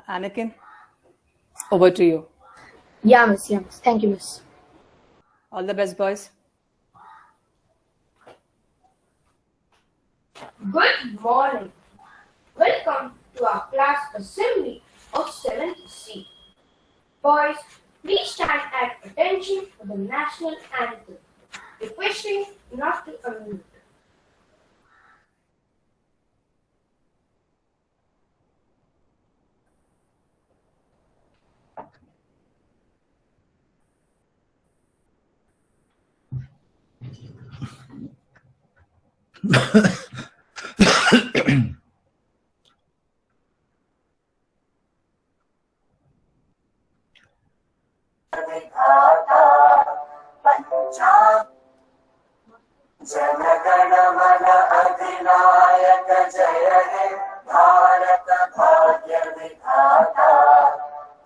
Anakin, over to you. Yeah, miss. Thank you, miss. All the best, boys. Good morning. Welcome to our class assembly of 7th C. Boys, please stand at attention for the national anthem. Requesting not to unmute. जनगण मन अधिनायक जय हे भारत भाग्य विधाता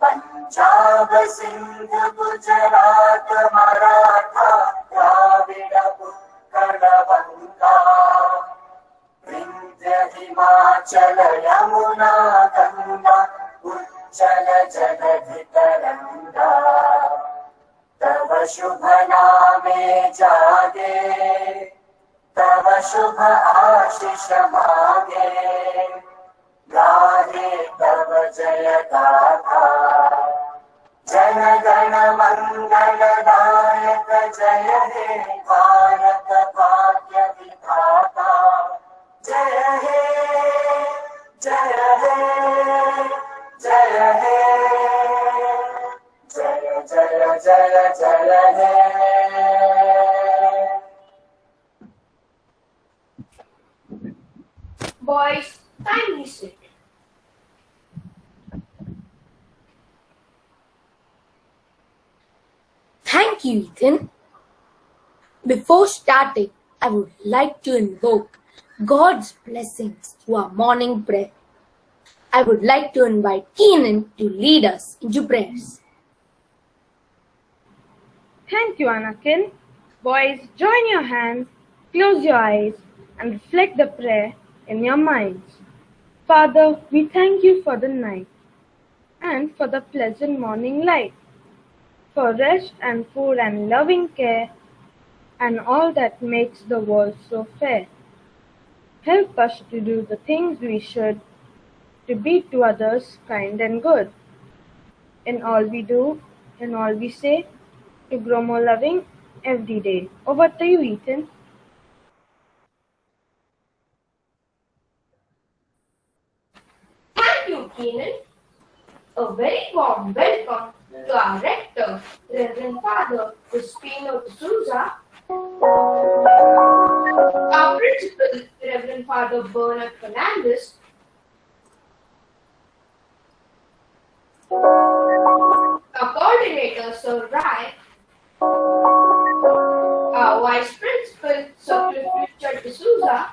पंजाब सिंध गुजरात मराठा द्राविड उत्कल बंगा विंध्य हिमाचल यमुना गंगा उज्जल जलधि तरंगा तव शुभ नामे जागे तव शुभ आशीष मागे गाहे तव जय गाथा जन गण मंगल दायक जय हे भारत भाग्य विधाता जय हे जय हे जय हे जय जय जय जय हे Boys, kindly sit. Thank you, Ethan. Before starting, I would like to invoke God's blessings through our morning prayer. I would like to invite Keenan to lead us into prayers. Thank you, Anakin. Boys, join your hands, close your eyes, and reflect the prayer in your minds. Father, we thank you for the night and for the pleasant morning light, for rest and food and loving care, and all that makes the world so fair. Help us to do the things we should, to be to others kind and good. In all we do, in all we say, to grow more loving every day. Over to you, Ethan. Thank you, Keenan. A very warm welcome to our rector, Reverend Father Crispino D'Souza, our principal, Reverend Father Bernard Fernandez, our coordinator, Sir Rai, our vice principal, Sir Richard D'Souza,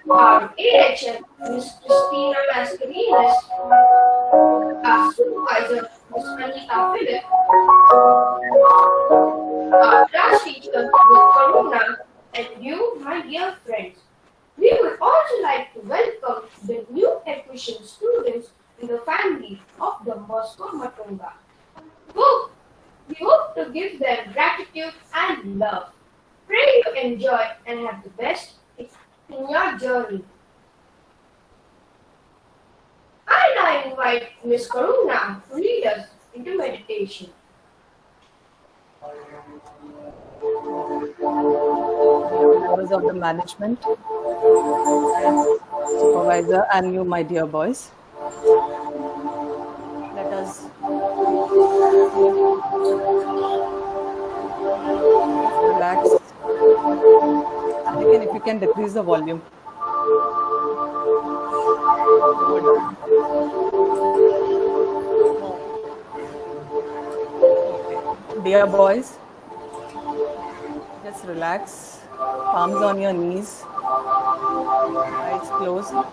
our AHM, Ms. Christina Mascarenas, our supervisor, Ms. Anita Philip, our class teacher, Ms.Karuna, and you, my dear friends. We would also like to welcome the new admission students in the family of the Ms.Karuna Matunga. We hope to give them gratitude and love. Pray you enjoy and have the best in your journey. I now invite Ms.Karuna to lead us into meditation. Members of the management, supervisor, and you, my dear boys. Let us relax. And again, if you can decrease the volume. Okay. Dear boys, just relax. Palms on your knees, eyes closed, and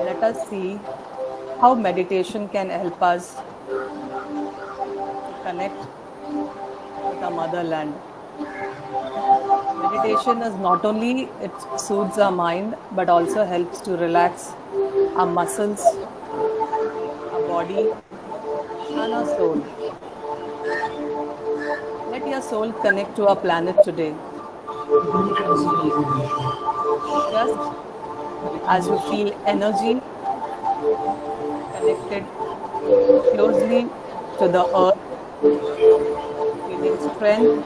let us see how meditation can help us to connect with our motherland. Meditation is not only it soothes our mind, but also helps to relax our muscles, our body, and our soul. Let your soul connect to our planet today. Just as you feel energy connected closely to the earth, feeling strength,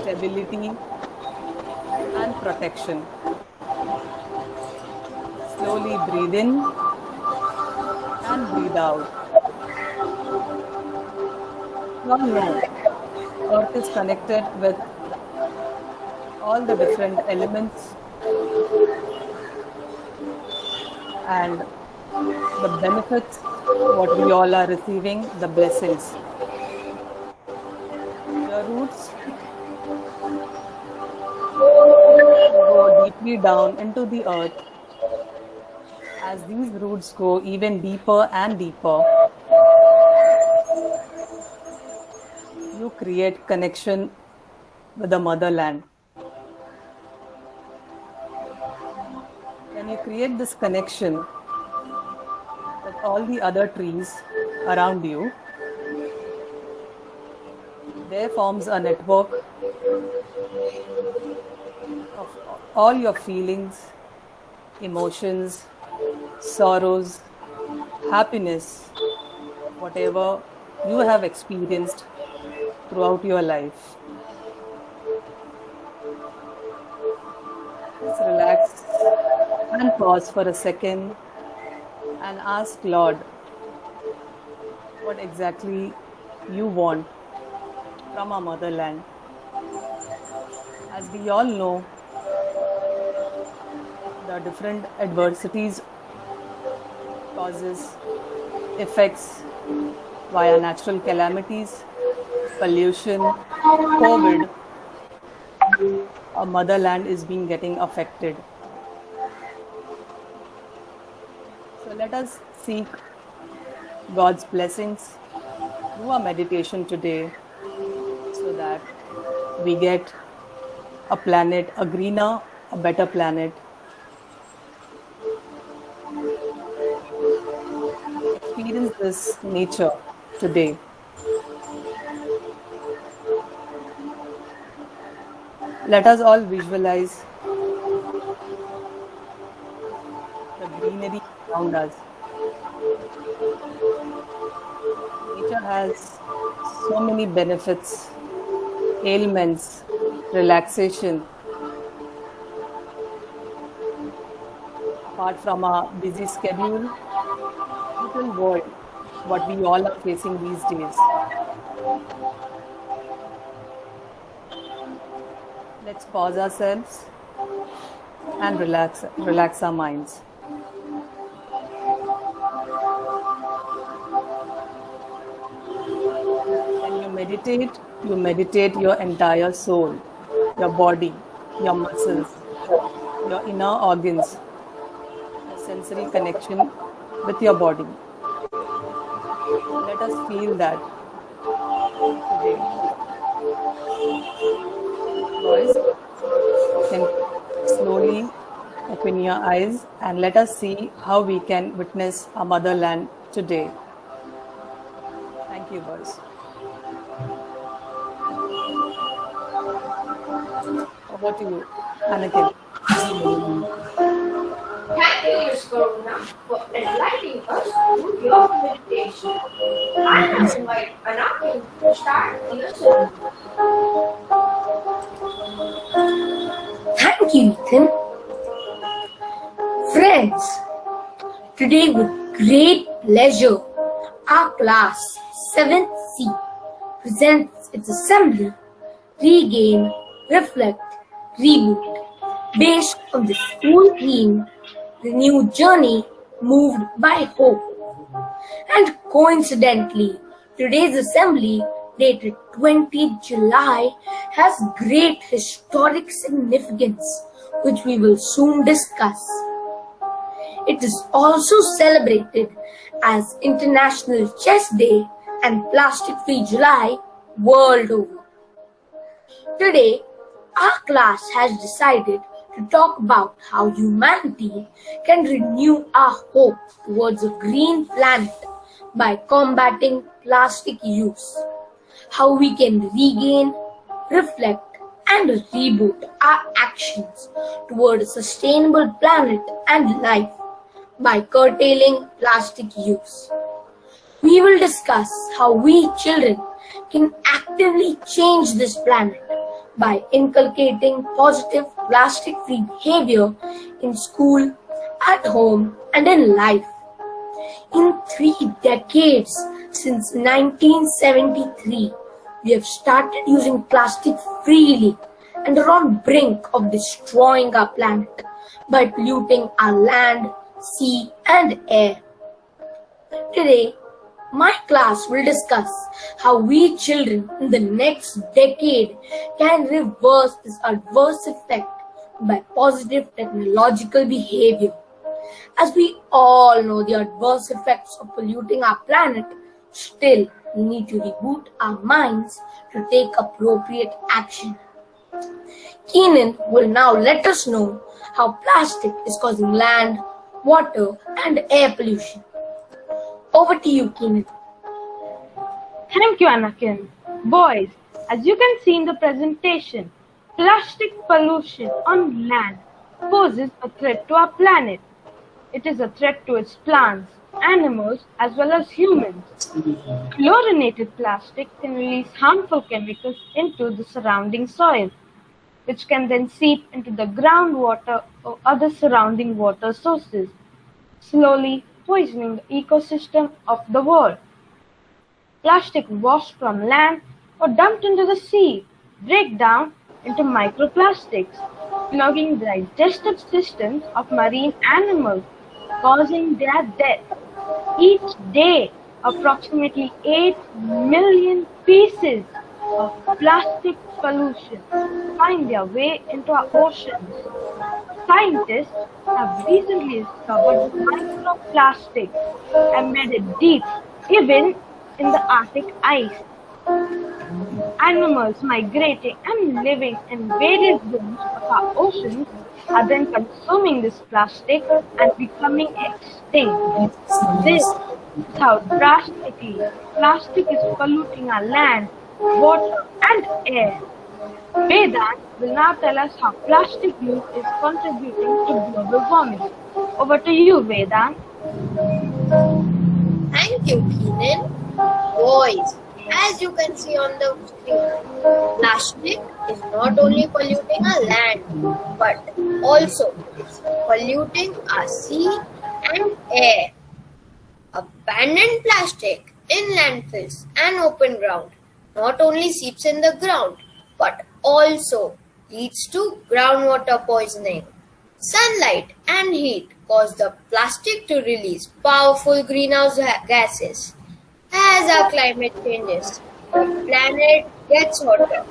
stability, and protection. Slowly breathe in and breathe out. You all know earth is connected with all the different elements and the benefits what we all are receiving, the blessings. Your roots go deeply down into the earth. As these roots go even deeper and deeper, you create connection with the motherland. When you create this connection with all the other trees around you, there forms a network of all your feelings, emotions, sorrows, happiness, whatever you have experienced throughout your life. Just relax and pause for a second and ask Lord what exactly you want from our motherland. As we all know, the different adversities, causes, effects via natural calamities, pollution, COVID, our motherland is being getting affected. So let us seek God's blessings through our meditation today so that we get a planet, a greener, a better planet. Experience this nature today. Let us all visualize the greenery around us. Nature has so many benefits, ailments, relaxation. Apart from our busy schedule, little world, what we all are facing these days. Let's pause ourselves and relax our minds. When you meditate your entire soul, your body, your muscles, your inner organs, your sensory connection with your body. Let us feel that today. Boys, you can slowly open your eyes and let us see how we can witness our motherland today. Thank you, boys. Over to you, Anakin. Thank you, Ms.Karuna, for enlightening us with your meditation. I now invite Anakin to start the lesson. Thank you, Ethan. Friends, today with great pleasure, our class 7th C presents its assembly, Regain, Reflect, Reboot, based on the school theme, The New Journey Moved by Hope. And coincidentally, today's assembly, dated 20th July, has great historic significance, which we will soon discuss. It is also celebrated as International Chess Day and Plastic Free July world over. Today, our class has decided to talk about how humanity can renew our hope towards a green planet by combating plastic use, how we can regain, reflect, and reboot our actions toward a sustainable planet and life by curtailing plastic use. We will discuss how we children can actively change this planet by inculcating positive plastic-free behavior in school, at home, and in life. In 3 decades since 1973, we have started using plastic freely and are on brink of destroying our planet by polluting our land, sea, and air. Today, my class will discuss how we children in the next decade can reverse this adverse effect by positive technological behavior. As we all know the adverse effects of polluting our planet, still we need to reboot our minds to take appropriate action. Keenan will now let us know how plastic is causing land, water, and air pollution. Over to you, Keenan. Thank you, Anakin. Boys, as you can see in the presentation, plastic pollution on land poses a threat to our planet. It is a threat to its plants, animals, as well as humans. Chlorinated plastic can release harmful chemicals into the surrounding soil, which can then seep into the groundwater or other surrounding water sources, slowly poisoning the ecosystem of the world. Plastic washed from land or dumped into the sea break down into microplastics, clogging the digestive systems of marine animals, causing their death. Each day, approximately 8 million pieces of plastic pollution find their way into our oceans. Scientists have recently discovered microplastics embedded deep, even in the Arctic ice. Animals migrating and living in various zones of our oceans are then consuming this plastic and becoming extinct. This is how drastically plastic is polluting our land, water, and air. Vedant will now tell us how plastic use is contributing to global warming. Over to you, Vedant. Thank you, Keenan. Boys, as you can see on the screen, plastic is not only polluting our land, but also it's polluting our sea and air. Abandoned plastic in landfills and open ground not only seeps in the ground, but also leads to groundwater poisoning. Sunlight and heat cause the plastic to release powerful greenhouse gases. As our climate changes, the planet gets hotter.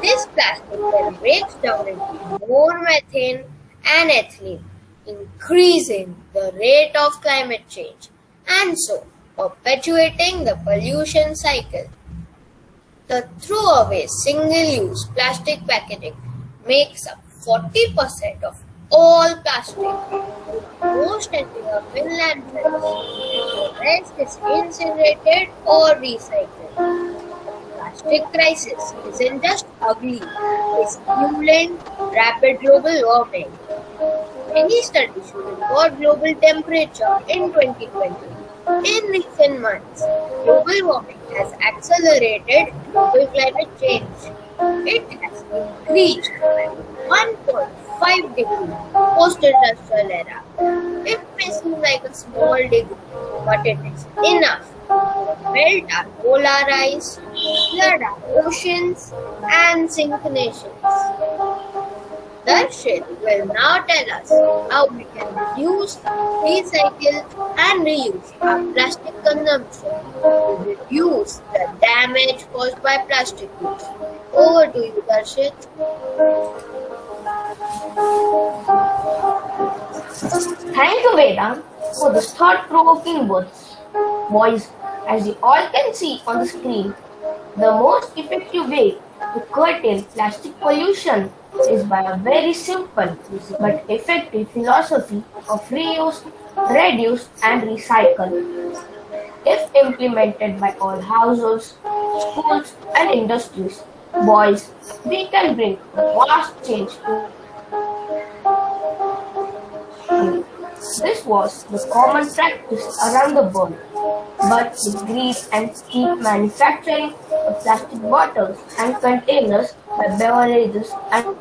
This plastic then breaks down into more methane and ethylene, increasing the rate of climate change and so perpetuating the pollution cycle. The throwaway single-use plastic packaging makes up 40% of all plastic. Most ending up in landfills. The rest is incinerated or recycled. Plastic crisis isn't just ugly, it's fueling rapid global warming. Many studies show record global temperature in 2020. In recent months, global warming has accelerated global climate change. It has increased by 1.5 degrees post-industrial era. It may seem like a small degree, but it is enough to melt our polar ice, flood our oceans, and sink nations. Darshit will now tell us how we can reduce, recycle, and reuse our plastic consumption to reduce the damage caused by plastic use. Over to you, Darshit. Thank you, Vedant, for the thought-provoking words. Boys, as you all can see on the screen, the most effective way to curtail plastic pollution is by a very simple but effective philosophy of reuse, reduce, and recycle. If implemented by all households, schools, and industries, boys, we can bring vast change to this was the common practice around the world, but with greed and cheap manufacturing of plastic bottles and containers by beverages and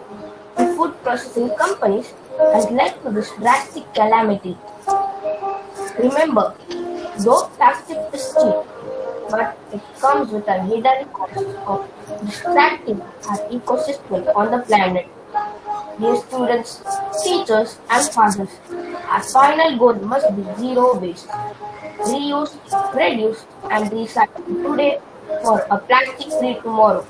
food processing companies has led to this drastic calamity. Remember, though plastic is cheap, but it comes with a hidden cost of distracting our ecosystem on the planet. Dear students, teachers, and fathers, our final goal must be zero waste. Reuse, reduce, and recycle today for a plastic-free tomorrow.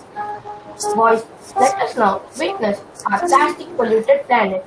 Boys, let us now witness our plastic-polluted planet.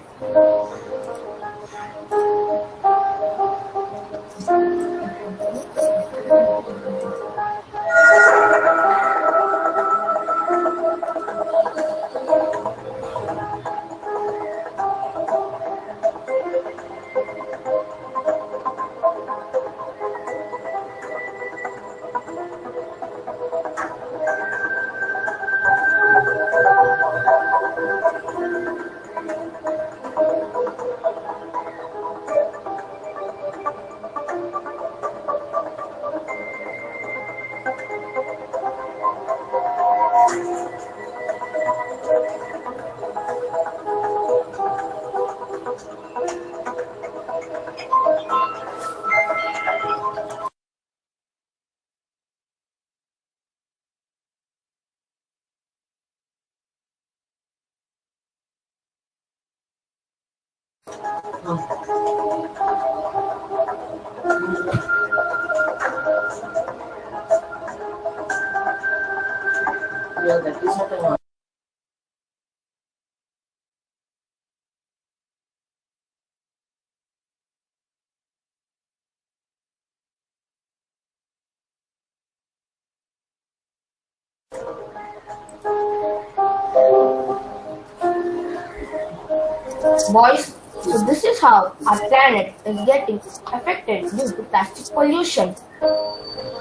Boys, so this is how our planet is getting affected due to plastic pollution.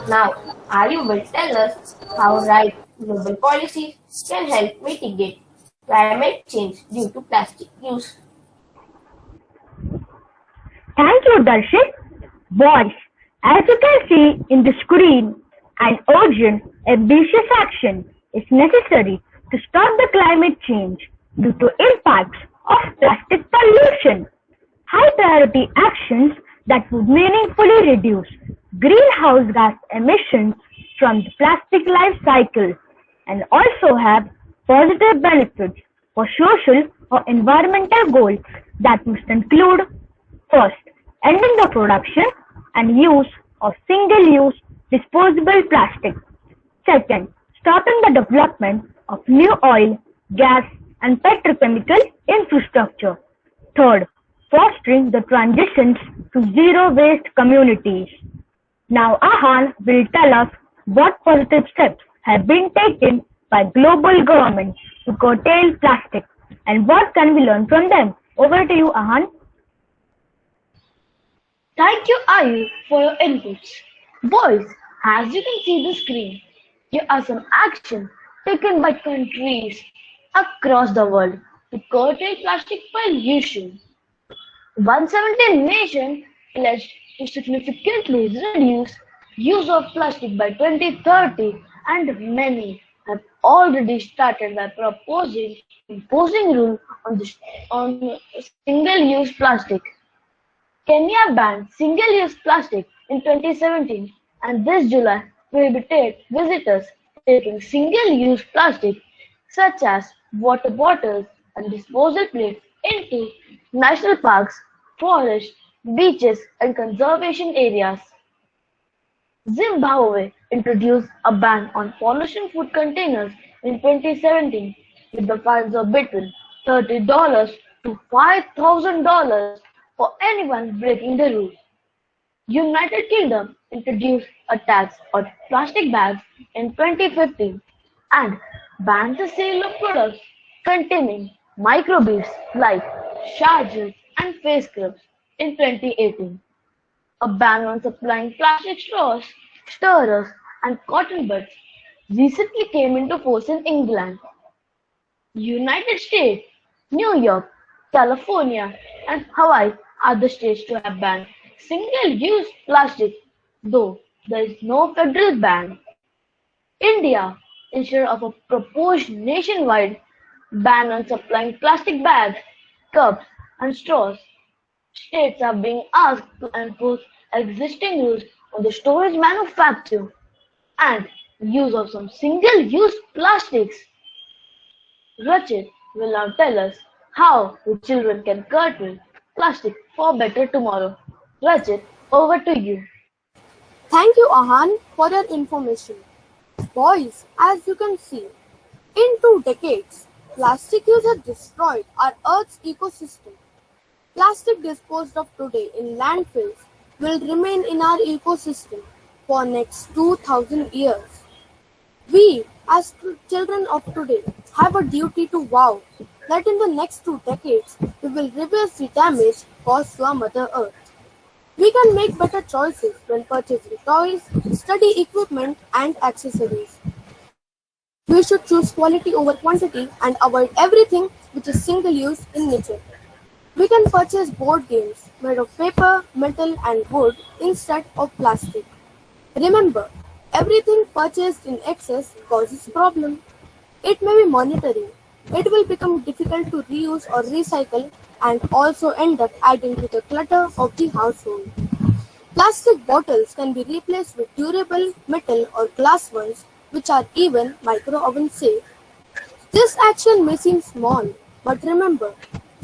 Now, Ayu will tell us how right global policies can help mitigate climate change due to plastic use. Thank you, Darshit. Boys, as you can see in the screen, an urgent, ambitious action is necessary to stop the climate change due to impacts of plastic pollution. High priority actions that would meaningfully reduce greenhouse gas emissions from the plastic life cycle and also have positive benefits for social or environmental goals that must include: first, ending the production and use of single-use disposable plastic. Second, stopping the development of new oil, gas, and petrochemical infrastructure. Third, fostering the transitions to zero-waste communities. Now Ahan will tell us what positive steps have been taken by global governments to curtail plastic and what can we learn from them. Over to you, Ahan. Thank you, Ayu, for your inputs. Boys, as you can see the screen, here are some actions taken by countries across the world to curtail plastic pollution. 117 nations pledged to significantly reduce use of plastic by 2030, and many have already started by proposing imposing rules on single-use plastic. Kenya banned single-use plastic in 2017, and this July prohibited visitors taking single-use plastic such as water bottles and disposal plates into national parks, forests, beaches, and conservation areas. Zimbabwe introduced a ban on pollution food containers in 2017 with the fines of between $30 to $5,000 for anyone breaking the rules. United Kingdom introduced a tax on plastic bags in 2015, and banned the sale of products containing microbeads like chargers and face scrubs in 2018. A ban on supplying plastic straws, stirrers, and cotton buds recently came into force in England, United States, New York, California, and Hawaii are the states to have banned single-use plastic, though there is no federal ban. India, instead of a proposed nationwide ban on supplying plastic bags, cups, and straws, states are being asked to enforce existing rules on the storage, manufacture, and use of some single-use plastics. Rachit will now tell us how the children can curtail plastic for better tomorrow. Rachit, over to you. Thank you, Ahan, for your information. Boys, as you can see, in 2 decades, plastic use has destroyed our Earth's ecosystem. Plastic disposed of today in landfills will remain in our ecosystem for next 2000 years. We, as children of today, have a duty to vow that in the next 2 decades, we will reverse the damage caused to our Mother Earth. We can make better choices when purchasing toys, study equipment, and accessories. We should choose quality over quantity and avoid everything which is single use in nature. We can purchase board games made of paper, metal, and wood instead of plastic. Remember, everything purchased in excess causes problem. It may be monetary. It will become difficult to reuse or recycle and also end up adding to the clutter of the household. Plastic bottles can be replaced with durable metal or glass ones which are even micro-oven safe. This action may seem small, but remember,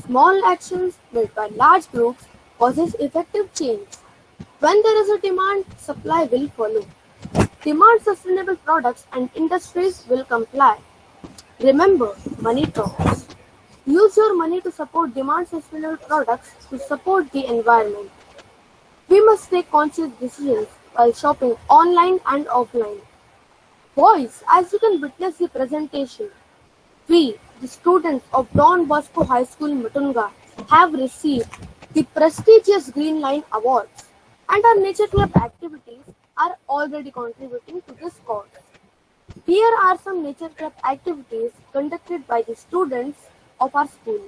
small actions made by large groups causes effective change. When there is a demand, supply will follow. Demand sustainable products and industries will comply. Remember, money talks. Use your money to support demand sustainable products to support the environment. We must take conscious decisions while shopping online and offline. Boys, as you can witness the presentation, we, the students of Don Bosco High School Matunga, have received the prestigious Green Line Awards, and our nature club activities are already contributing to this cause. Here are some nature club activities conducted by the students of our school.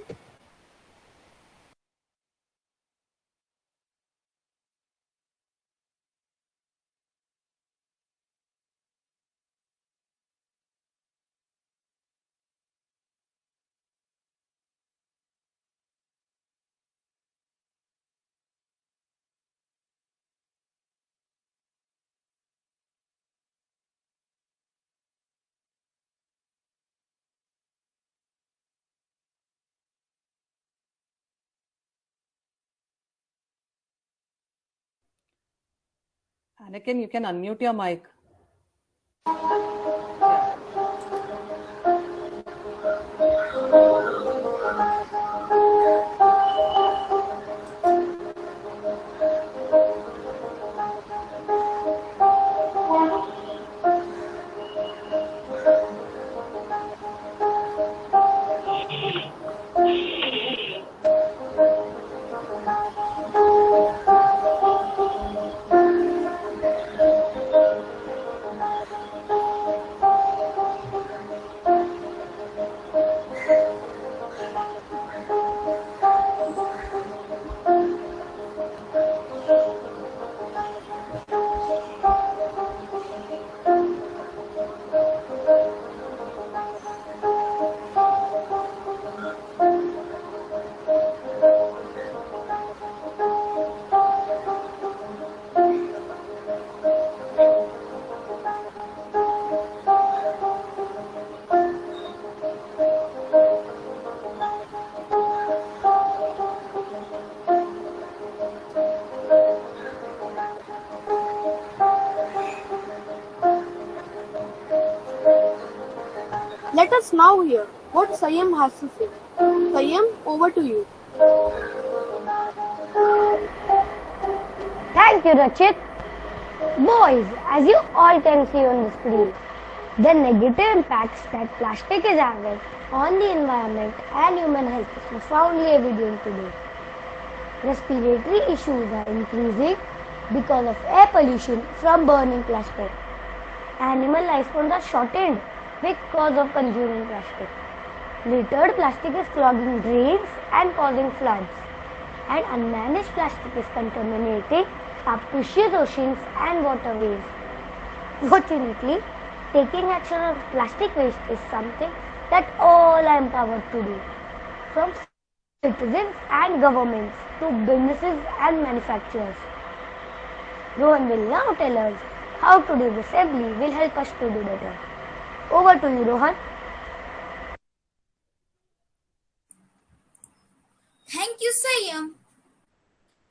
Anakin, you can unmute your mic. Let us now hear what Sayam has to say. Sayam, over to you. Thank you, Rachit. Boys, as you all can see on the screen, The negative impacts that plastic is having on the environment and human health is profoundly evident today. Respiratory issues are increasing because of air pollution from burning plastic. Animal lifespans are shortened because of consuming plastic. Littered plastic is clogging drains and causing floods. And unmanaged plastic is contaminating our precious oceans and waterways. Fortunately, taking action on plastic waste is something that all are empowered to do, from citizens and governments to businesses and manufacturers. Rohan will now tell us how today's assembly will help us to do better. Over to you, Rohan. Thank you, Sayam.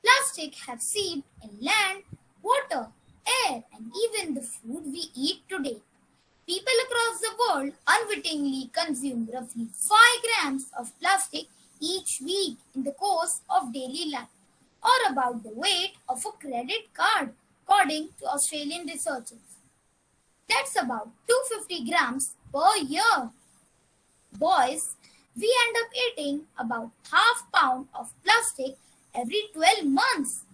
Plastic have seeped in land, water, air, and even the food we eat today. People across the world unwittingly consume roughly 5 grams of plastic each week in the course of daily life, or about the weight of a credit card, according to Australian researchers. That's about 250 grams per year. Boys, we end up eating about half pound of plastic every 12 months,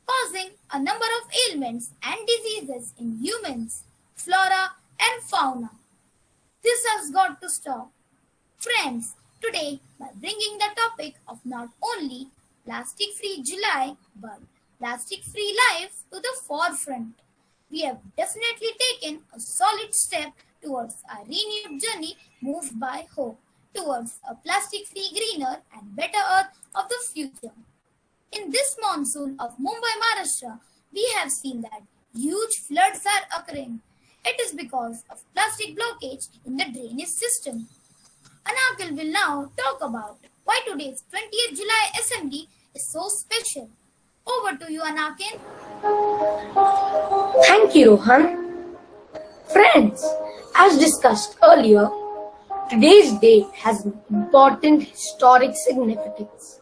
causing a number of ailments and diseases in humans, flora and fauna. This has got to stop. Friends, today, by bringing the topic of not only plastic-free July, but plastic-free life to the forefront, we have definitely taken a solid step towards a renewed journey moved by hope towards a plastic-free, greener and better earth of the future. In this monsoon of Mumbai, Maharashtra, we have seen that huge floods are occurring. It is because of plastic blockage in the drainage system. Anakil will now talk about why today's 20th July Assembly is so special. Over to you, Anakil. Thank you, Rohan. Friends, as discussed earlier, today's day has important historic significance.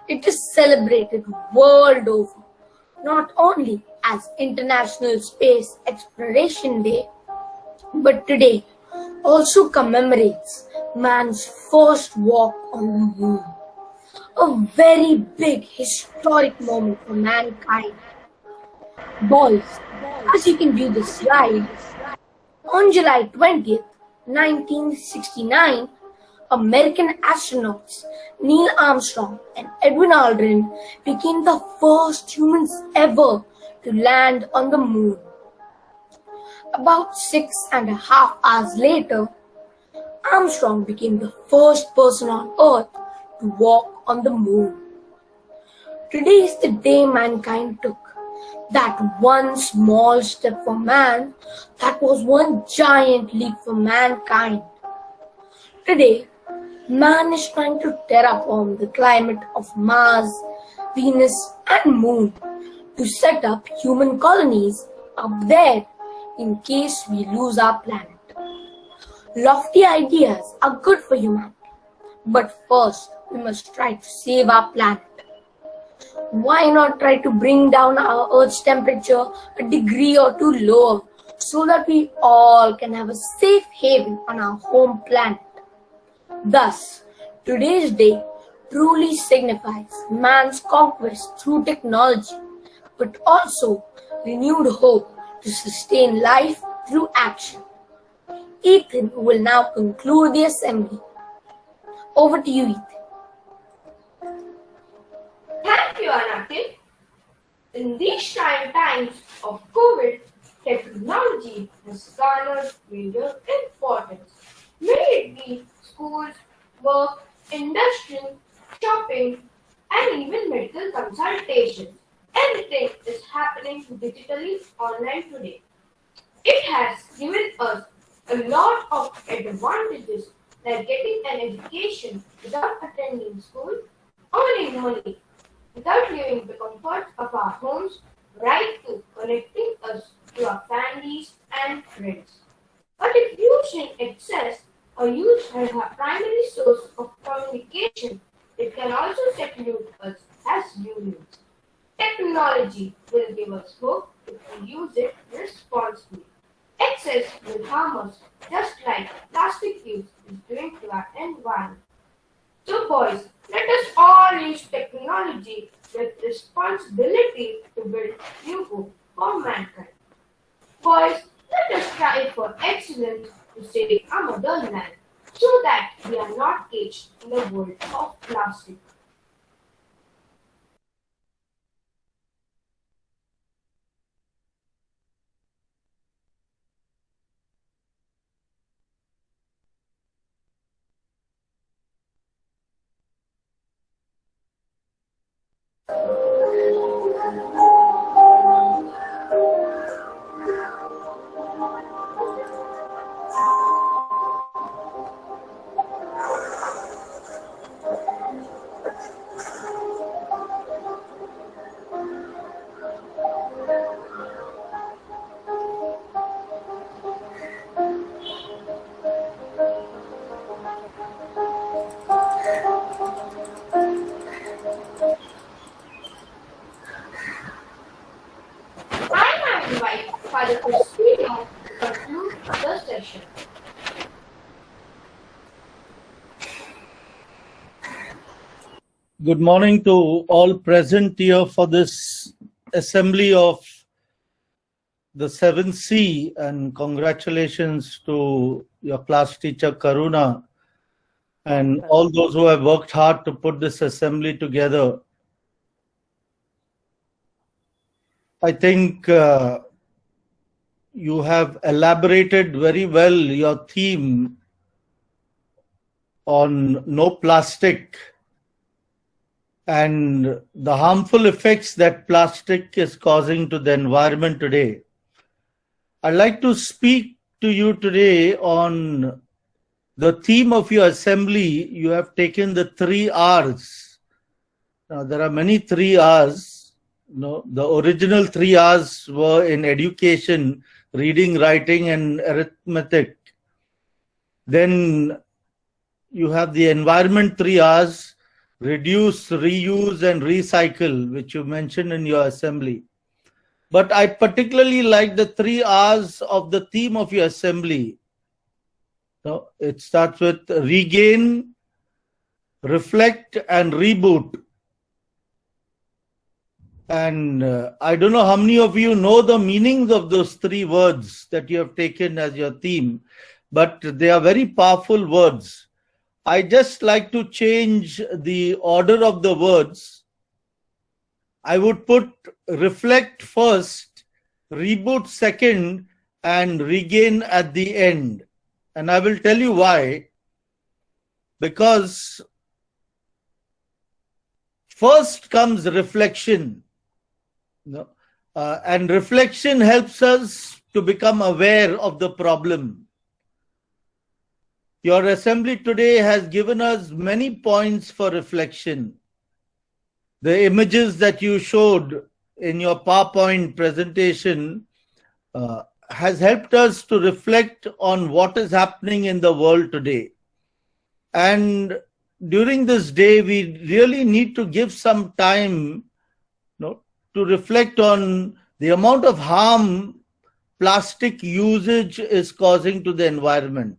It is celebrated world over, not only as International Space Exploration Day, but today also commemorates man's first walk on the moon. A very big historic moment for mankind. Boys, as you can view the slide, on July 20th, 1969, American astronauts Neil Armstrong and Edwin Aldrin became the first humans ever to land on the moon. About 6.5 hours later, Armstrong became the first person on Earth to walk on the moon. Today is the day mankind took that one small step for man, that was one giant leap for mankind. Today, man is trying to terraform the climate of Mars, Venus and Moon to set up human colonies up there in case we lose our planet. Lofty ideas are good for humanity, but first we must try to save our planet. Why not try to bring down our Earth's temperature a degree or two lower so that we all can have a safe haven on our home planet? Thus, today's day truly signifies man's conquest through technology, but also renewed hope to sustain life through action. Ethan will now conclude the assembly. Over to you, Ethan. Thank you, Anakil. In these trying times of COVID, technology has garnered major importance. May it be schools, work, industry, shopping, and even medical consultations. Everything is happening digitally online today. It has given us a lot of advantages like getting an education without attending school, earning money without leaving the comfort of our homes, right to connecting us to our families and friends. But if used in excess or used as our primary source of communication, it can also seclude us as humans. Technology will give us hope if we use it responsibly. Excess will harm us, just like plastic use is doing to our environment. So boys, let us all use technology with responsibility to build new hope for mankind. Boys, let us strive for excellence to save our motherland so that we are not caged in the world of plastic. I now invite Father Crispino to conclude the session. Good morning to all present here for this assembly of the 7C, and congratulations to your class teacher Karuna and all those who have worked hard to put this assembly together. I think you have elaborated very well your theme on no plastic and the harmful effects that plastic is causing to the environment today. I'd like to speak to you today on the theme of your assembly. You have taken the 3 R's. Now, there are many 3 R's. No, the original 3 R's were in education, reading, writing, and arithmetic. Then you have the environment 3 R's, reduce, reuse, and recycle, which you mentioned in your assembly. But I particularly like the 3 R's of the theme of your assembly. So it starts with regain, reflect, and reboot. And I don't know how many of you know the meanings of those 3 words that you have taken as your theme, but they are very powerful words. I just like to change the order of the words. I would put reflect first, reboot second, and regain at the end. And I will tell you why. Because first comes reflection. And reflection helps us to become aware of the problem. Your assembly today has given us many points for reflection. The images that you showed in your PowerPoint presentation has helped us to reflect on what is happening in the world today. And during this day, we really need to give some time to reflect on the amount of harm plastic usage is causing to the environment.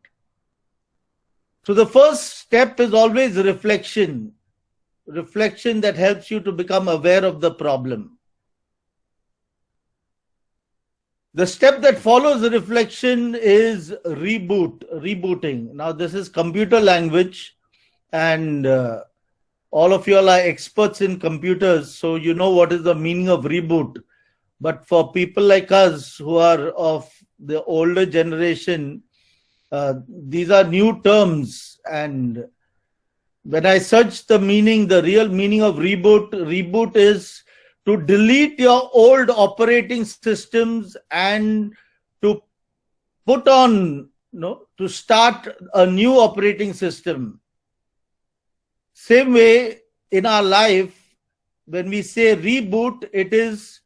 So the first step is always reflection. Reflection that helps you to become aware of the problem. The step that follows the reflection is rebooting. Now this is computer language, and all of you all are experts in computers, so you know what is the meaning of reboot. But for people like us who are of the older generation, these are new terms, and when I search the meaning, the real meaning of reboot is to delete your old operating systems and to put on, to start a new operating system. Same way in our life, when we say reboot, it is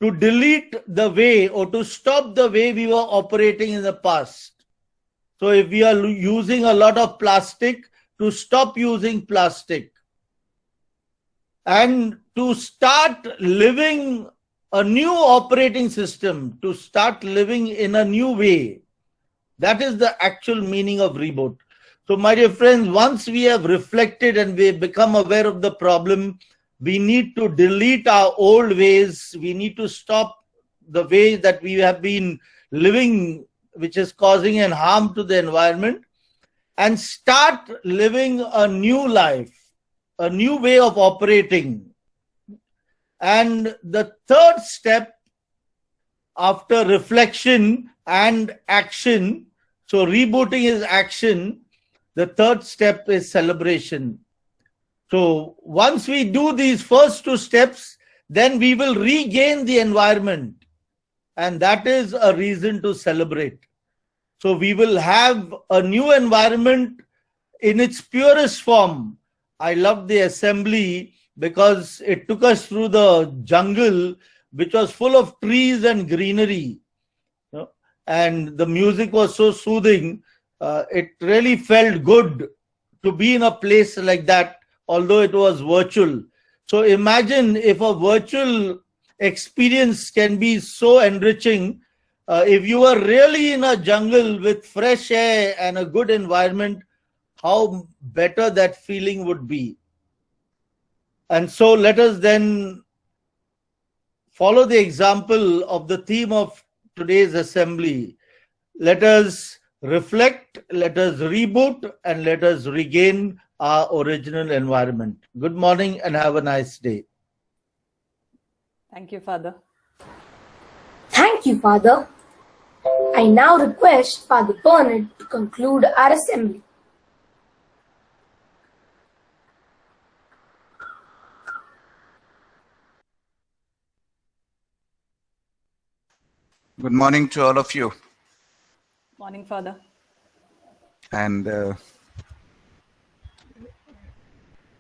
to delete the way or to stop the way we were operating in the past. So if we are using a lot of plastic, to stop using plastic and to start living a new operating system to start living in a new way. That is the actual meaning of reboot. So, my dear friends, once we have reflected and we become aware of the problem, we need to delete our old ways. We need to stop the way that we have been living, which is causing an harm to the environment, and start living a new life, a new way of operating. And the third step after reflection and action, so rebooting is action, the third step is celebration. So once we do these first two steps, then we will regain the environment. And that is a reason to celebrate. So we will have a new environment in its purest form. I love the assembly because it took us through the jungle, which was full of trees and greenery. And the music was so soothing. It really felt good to be in a place like that, although it was virtual. So imagine if a virtual experience can be so enriching. If you were really in a jungle with fresh air and a good environment, how better that feeling would be. And so let us then follow the example of the theme of today's assembly. Let us reflect, let us reboot, and let us regain our original environment. Good morning and have a nice day. Thank you, Father. Thank you, Father. I now request Father Bernard to conclude our assembly. Good morning to all of you. Morning, Father. And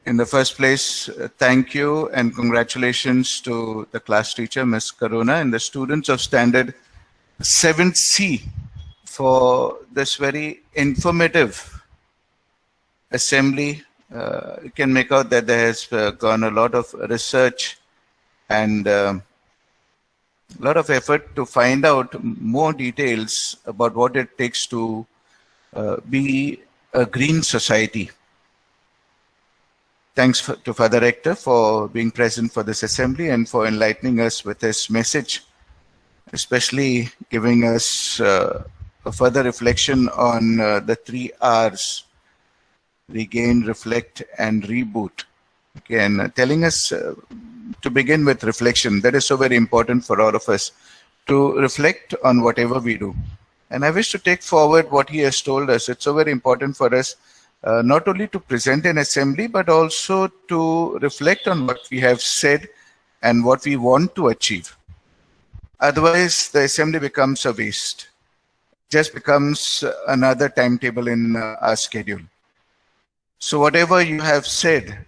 in the first place, thank you and congratulations to the class teacher, Ms.Karuna, and the students of Standard 7C for this very informative assembly. You can make out that there has gone a lot of research and a lot of effort to find out more details about what it takes to be a green society. Thanks to Father Rector for being present for this assembly and for enlightening us with his message, especially giving us a further reflection on the 3 R's: regain, reflect, and reboot. Okay, and telling us to begin with reflection. That is so very important for all of us, to reflect on whatever we do. And I wish to take forward what he has told us. It's so very important for us not only to present an assembly, but also to reflect on what we have said and what we want to achieve. Otherwise, the assembly becomes a waste. Just becomes another timetable in our schedule. So whatever you have said,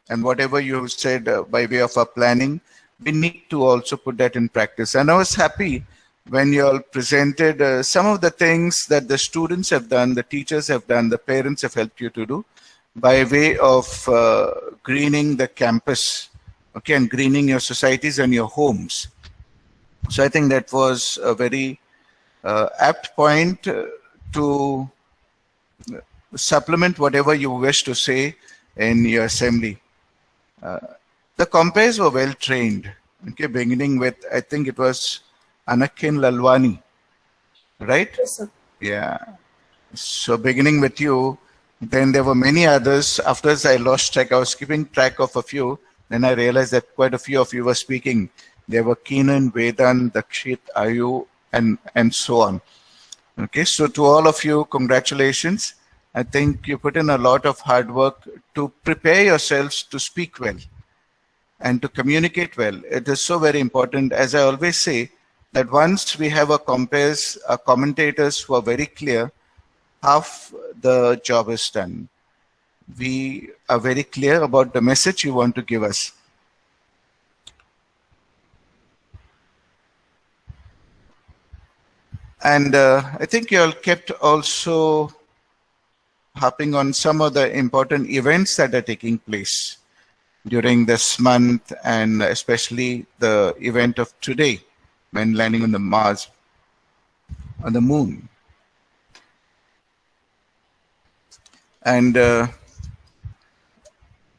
and whatever you have said by way of our planning, we need to also put that in practice. And I was happy when you all presented some of the things that the students have done, the teachers have done, the parents have helped you to do by way of greening the campus, okay, and greening your societies and your homes. So I think that was a very apt point to supplement whatever you wish to say in your assembly. The compares were well trained, okay, beginning with, I think it was Anakin Lalwani, right? Yes, sir. Yeah. So beginning with you, then there were many others. After I lost track, I was keeping track of a few. Then I realized that quite a few of you were speaking. There were Keenan, Vedan, Dakshit, Ayu, and so on. Okay, so to all of you, congratulations. I think you put in a lot of hard work to prepare yourselves to speak well and to communicate well. It is so very important, as I always say, that once we have a compares, commentators who are very clear, half the job is done. We are very clear about the message you want to give us. And I think you all kept also harping on some of the important events that are taking place. during this month, and especially the event of today, when landing on the Mars, on the moon. And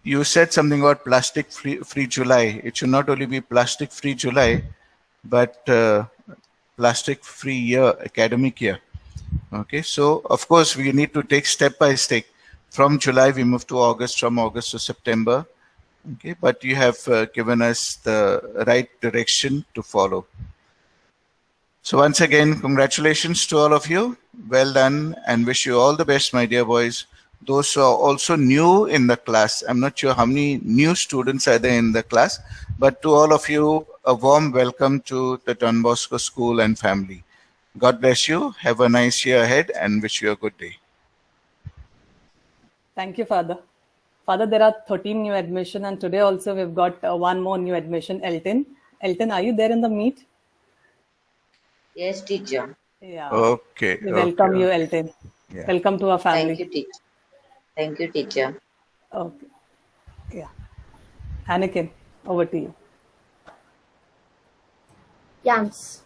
you said something about plastic-free July. It should not only be plastic-free July, but plastic-free year, academic year. Okay, so of course we need to take step by step. From July we move to August, from August to September. Okay, but you have given us the right direction to follow. So once again, congratulations to all of you. Well done, and wish you all the best, my dear boys. Those who are also new in the class, I'm not sure how many new students are there in the class, but to all of you, a warm welcome to the Don Bosco School and family. God bless you. Have a nice year ahead and wish you a good day. Thank you, Father. Father, there are 13 new admission, and today also we've got one more new admission, Elton. Elton, are you there in the meet? Yes, teacher. Yeah. Okay. We welcome you, Elton. Yeah. Welcome to our family. Thank you, teacher. Thank you, teacher. Okay. Yeah. Anakin, over to you. Yams.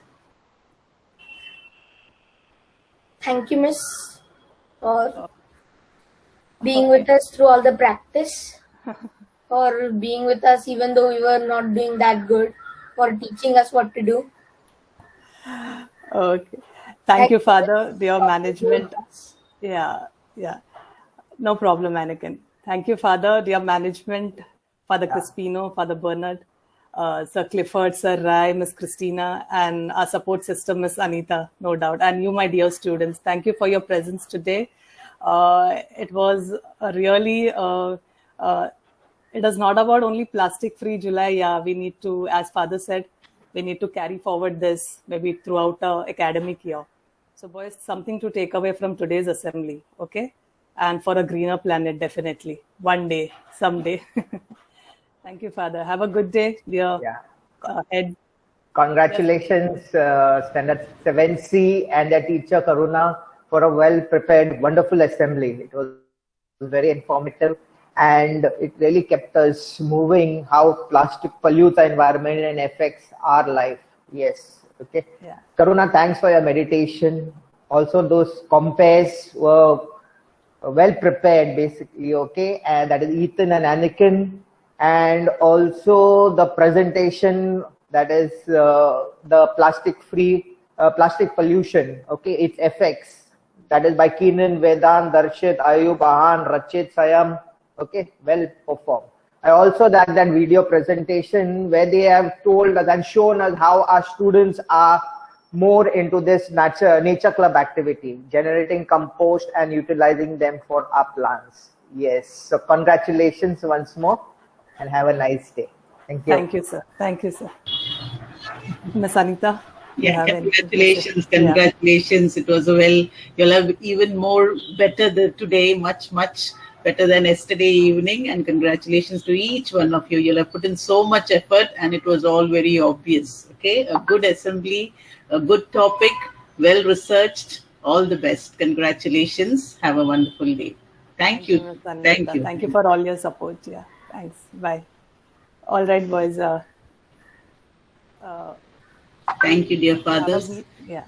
Thank you, Miss, for being with us through all the practice, for being with us even though we were not doing that good, for teaching us what to do. Okay. Thank you, Father, dear management. Yeah. No problem, Anakin. Thank you, Father, dear management, Father Crispino, Father Bernard, Sir Clifford, Sir Rai, Miss Christina, and our support system, Miss Anita, no doubt. And you, my dear students, thank you for your presence today. It was a really, it is not about only plastic-free July. Yeah, we need to, as Father said, we need to carry forward this maybe throughout the academic year. So boys, something to take away from today's assembly, okay? And for a greener planet, definitely. One day, someday. Thank you, Father. Have a good day, dear head. Congratulations, Standard 7C and their teacher, Karuna, for a well-prepared, wonderful assembly. It was very informative, and it really kept us moving how plastic pollutes the environment and affects our life. Yes. Okay. Yeah. Karuna, thanks for your meditation. Also, those compares were well prepared, basically. Okay, and that is Ethan and Anakin, and also the presentation, that is the plastic-free plastic pollution. Okay, its effects. That is by Keenan, Vedant, Darshit, Ayub, Ahan, Rachit, Sayam. Okay, well performed. I also like that video presentation where they have told us and shown us how our students are more into this nature club activity, generating compost and utilizing them for our plants. Yes, so congratulations once more and have a nice day. Thank you. Thank you, sir. Thank you, sir. Miss Anita? Yeah, congratulations, congratulations. It was you'll have even more better today, much better than yesterday evening, and congratulations to each one of you. You'll have put in so much effort and it was all very obvious. Okay, a good assembly, a good topic, well researched. All the best. Congratulations. Have a wonderful day. Thank you. Thank you. Thank you for all your support. Yeah, thanks. Bye. All right, boys. Thank you, dear fathers. Yeah.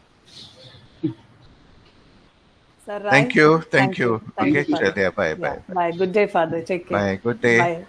Sir, Thank you. Thank you. Thank Okay, you, Father. Bye. Bye. Good day, Father. Take care. Bye. Good day. Bye.